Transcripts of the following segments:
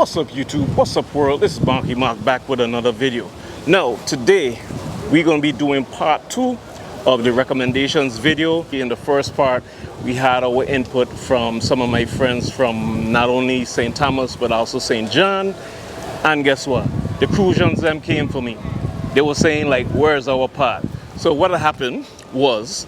What's up YouTube, what's up world, this is Monkey Mark back with another video. Now today we're going to be doing part 2 of the recommendations video. In the first part we had our input from some of my friends from not only St. Thomas but also St. John, and guess what, the Crucians them came for me. They were saying like, where's our part? So what happened was,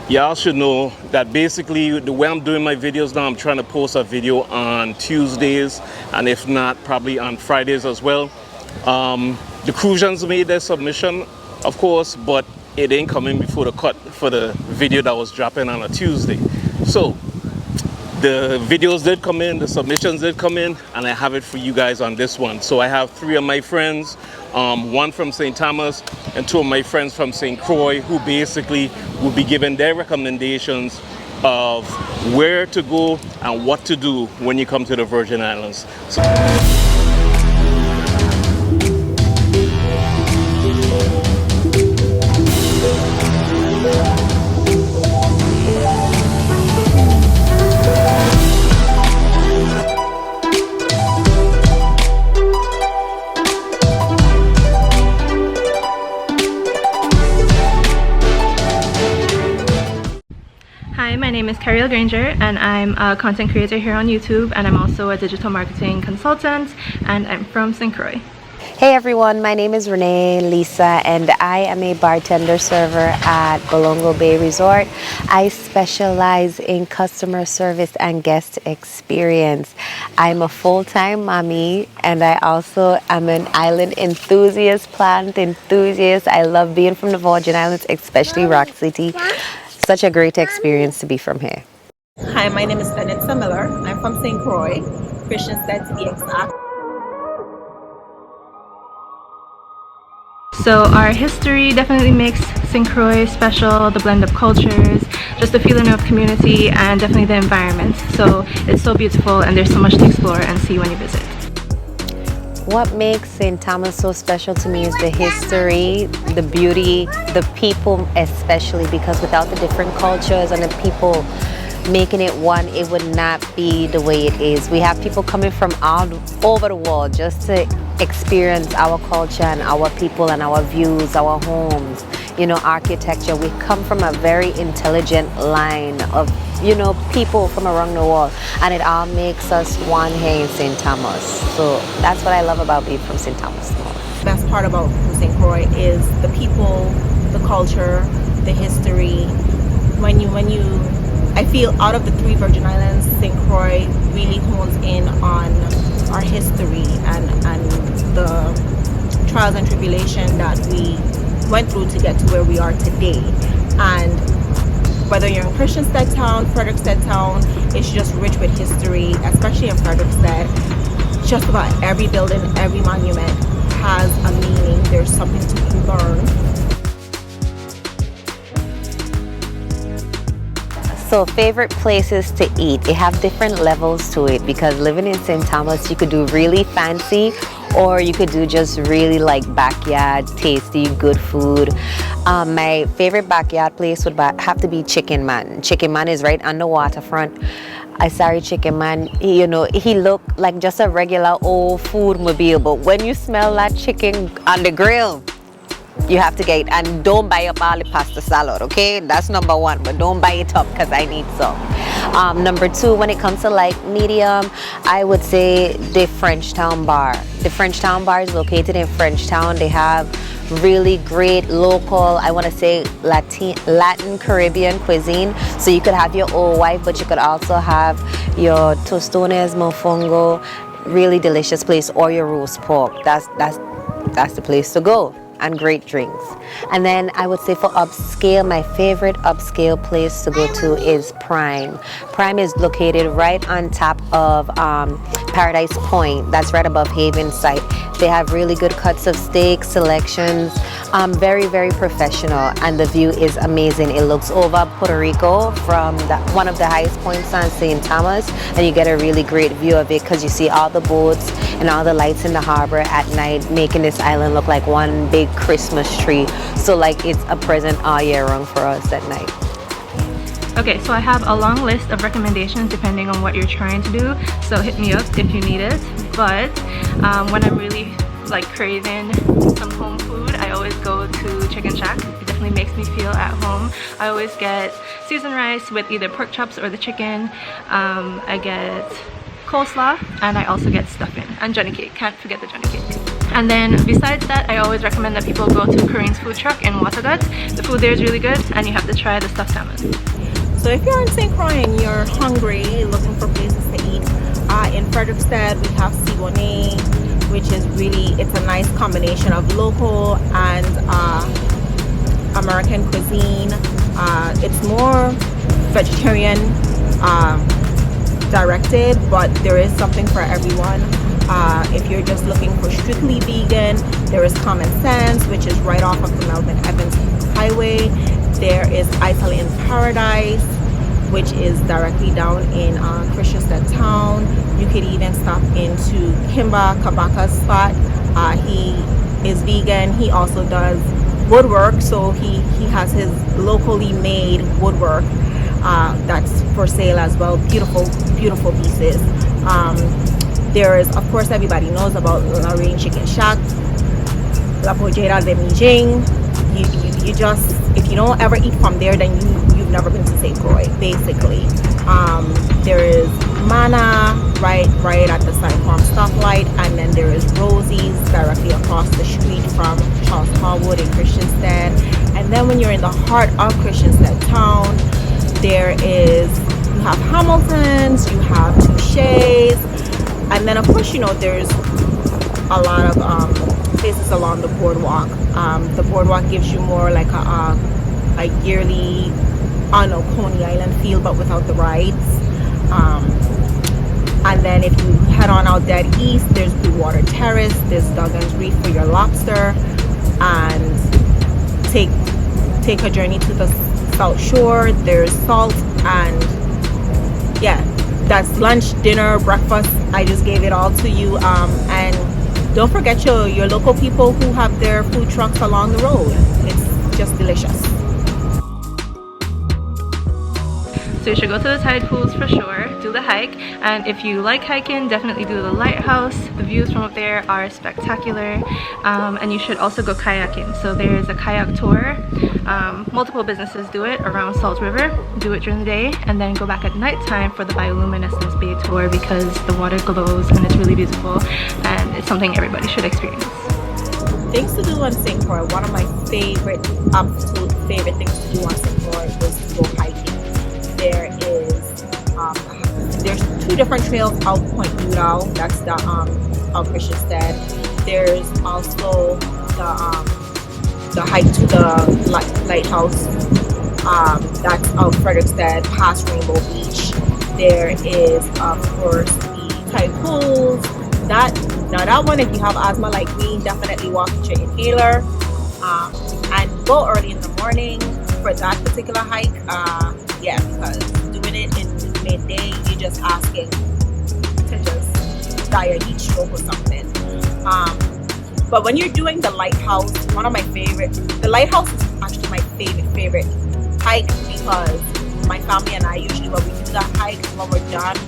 y'all should know that basically the way I'm doing my videos now, I'm trying to post a video on Tuesdays, and if not, probably on Fridays as well. The Crucians made their submission, of course, but it ain't coming before the cut for the video that was dropping on a Tuesday. So the videos did come in, the submissions did come in, and I have it for you guys on this one. So I have 3 of my friends, one from St. Thomas and 2 of my friends from St. Croix, who basically will be giving their recommendations of where to go and what to do when you come to the Virgin Islands. So Hi, my name is Kariel Granger and I'm a content creator here on YouTube, and I'm also a digital marketing consultant, and I'm from St. Croix. Hey everyone, my name is Renee Lisa and I am a bartender server at Bolongo Bay Resort. I specialize in customer service and guest experience. I'm a full-time mommy and I also am an island enthusiast, plant enthusiast. I love being from the Virgin Islands, especially Rock City. Such a great experience to be from here. Hi, my name is Vanessa Miller. I'm from St. Croix, Fredericksted to be exact. So our history definitely makes St. Croix special, the blend of cultures, just the feeling of community, and definitely the environment. So it's so beautiful and there's so much to explore and see when you visit. What makes St. Thomas so special to me is the history, the beauty, the people especially, because without the different cultures and the people making it one, it would not be the way it is. We have people coming from all over the world just to experience our culture and our people and our views, our homes, you know, architecture. We come from a very intelligent line of, you know, people from around the world, and it all makes us one here in St. Thomas. So that's what I love about being from St. Thomas. The best part about St. Croix is the people, the culture, the history. I feel out of the 3 Virgin Islands, St. Croix really hones in on our history and the trials and tribulation that we went through to get to where we are today. And whether you're in Christiansted Town, Fredericksted Town, it's just rich with history, especially in Fredericksted. Just about every building, every monument has a meaning. There's something to learn. So favorite places to eat, it have different levels to it, because living in St. Thomas you could do really fancy or you could do just really like backyard tasty good food. My favorite backyard place would have to be Chicken Man. Chicken Man is right on the waterfront. I sorry Chicken Man, you know, he looked like just a regular old food mobile, but when you smell that chicken on the grill, you have to get it. And don't buy up all the pasta salad, okay? That's number 1, but don't buy it up because I need some. Number 2, when it comes to like medium, I would say the Frenchtown Bar. The Frenchtown Bar is located in Frenchtown. They have really great local, I want to say Latin Caribbean cuisine. So you could have your old wife, but you could also have your tostones, mofongo, really delicious place, or your roast pork. That's the place to go. And great drinks. And then I would say for upscale, my favorite upscale place to go to is Prime. Prime is located right on top of Paradise Point. That's right above Haven site. They have really good cuts of steak selections, very, very professional, and the view is amazing. It looks over Puerto Rico from one of the highest points on St. Thomas, and you get a really great view of it because you see all the boats and all the lights in the harbor at night, making this island look like one big Christmas tree. So like it's a present all year round for us at night. Okay, so I have a long list of recommendations depending on what you're trying to do, so hit me up if you need it. But when I'm really like craving some home food, I always go to Chicken Shack. It definitely makes me feel at home. I always get seasoned rice with either pork chops or the chicken. I get coleslaw, and I also get stuffing and Johnny cake. Can't forget the Johnny cake. And then besides that, I always recommend that people go to Korean's food truck in Watergut. The food there is really good, and you have to try the stuffed salmon. So if you're in St. Croix and you're hungry, looking for places to eat, in Fredericksted we have Cibone, which is really, it's a nice combination of local and American cuisine. It's more vegetarian directed, but there is something for everyone. If you're just looking for strictly vegan, there is Common Sense, which is right off of the Melvin Evans Highway. There is Italian Paradise, which is directly down in Christiansted town. You could even stop into Kimba Kabaka's spot. He is vegan. He also does woodwork, so he has his locally made woodwork that's for sale as well. Beautiful pieces. There is, of course, everybody knows about Lorraine Chicken Shack, La Pollera de Mijing. You just, if you don't ever eat from there, then you've never been to St. Croix, basically. There is Mana right at the St. Farm stoplight, and then there is Rosie's directly across the street from Charles Harwood in Christiansted. And then when you're in the heart of Christiansted town, there is, you have Hamilton's, you have Touche's, and then of course, you know, there's a lot of places along the boardwalk. The boardwalk gives you more like a yearly, I don't know, Coney Island feel, but without the rides. And then if you head on out dead east, there's Blue Water Terrace, there's Duggan's Reef for your lobster, and take a journey to the South Shore. There's Salt, and yeah, that's lunch, dinner, breakfast. I just gave it all to you. And don't forget your local people who have their food trucks along the road. It's just delicious. So you should go to the tide pools for sure, do the hike, and if you like hiking, definitely do the lighthouse. The views from up there are spectacular, and you should also go kayaking. So there's a kayak tour. Multiple businesses do it around Salt River. Do it during the day, and then go back at nighttime for the bioluminescence bay tour, because the water glows and it's really beautiful, and it's something everybody should experience. Things to do on St. Croix. One of my absolute favorite things to do on St. Croix is to go hiking. There's two different trails out Point Udall, that's the out Christiansted. There's also the hike to the lighthouse, that's out Fredericksted, past Rainbow Beach. There is of course the tide pools. That one, if you have asthma like me, definitely walk with your inhaler, and go early in the morning for that particular hike. Yeah, because doing it in midday, you're just asking to just die a heat stroke or something. But when you're doing the lighthouse, the lighthouse is actually my favorite hike, because my family and I usually, when we do that hike, when we're done,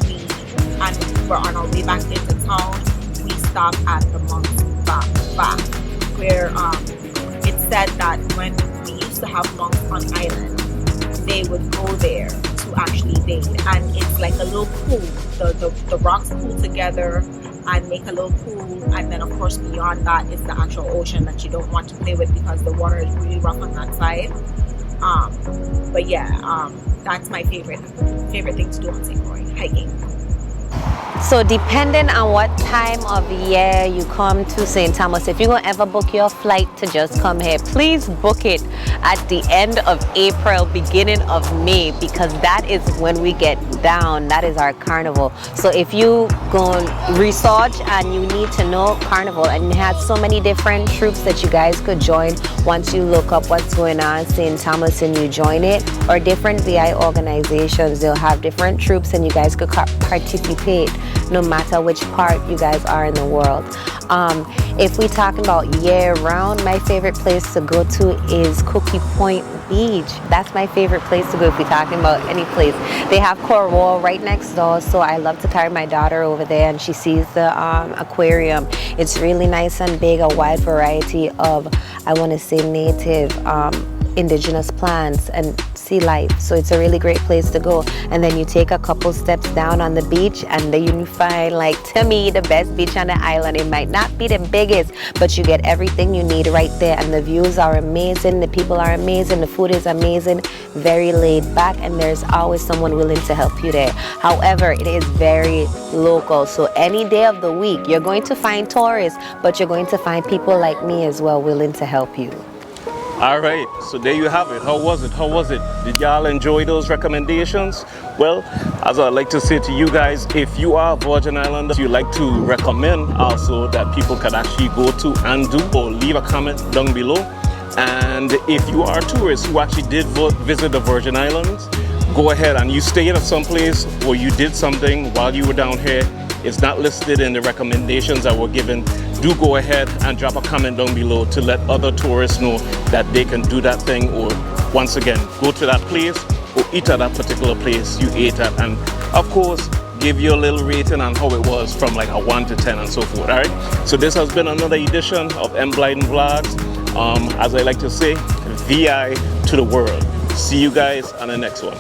and we're on our way back into town, we stop at the Monk's Bath, where it's said that when we used to have monks on island, they would go there to actually bathe, and it's like a little pool. The rocks pool together and make a little pool, and then of course beyond that is the actual ocean that you don't want to play with because the water is really rough on that side. But yeah, that's my favorite thing to do on St. Croix, hiking. So depending on what time of year you come to St. Thomas, if you're going to ever book your flight to just come here, please book it at the end of April, beginning of May, because that is when we get down. That is our carnival. So if you go and research and you need to know carnival, and it has so many different troops that you guys could join once you look up what's going on St. Thomas and you join it, or different VI organizations, they'll have different troops and you guys could participate no matter which part you guys are in the world. If we talk about year round, my favorite place to go to is Cookie Point beach. That's my favorite place to go if we're talking about any place. They have Croix right next door, so I love to carry my daughter over there and she sees the aquarium. It's really nice and big, a wide variety of, I want to say, native indigenous plants and sea life. So it's a really great place to go. And then you take a couple steps down on the beach and then you find, like, to me, the best beach on the island. It might not be the biggest, but you get everything you need right there, and the views are amazing, the people are amazing, the food is amazing, very laid back, and there's always someone willing to help you there. However, it is very local, so any day of the week you're going to find tourists, but you're going to find people like me as well willing to help you. All right, so there you have it. How was it? How was it? Did y'all enjoy those recommendations? Well, as I like to say to you guys, if you are a Virgin Islander, you like to recommend also that people can actually go to and do, or leave a comment down below. And if you are a tourist who actually did visit the Virgin Islands, go ahead and you stayed at some place or you did something while you were down here, it's not listed in the recommendations that were given, do go ahead and drop a comment down below to let other tourists know that they can do that thing, or once again, go to that place or eat at that particular place you ate at, and of course, give you a little rating on how it was from like a 1 to 10 and so forth. All right, so this has been another edition of mBlyden Vlogs. As I like to say, VI to the world. See you guys on the next one.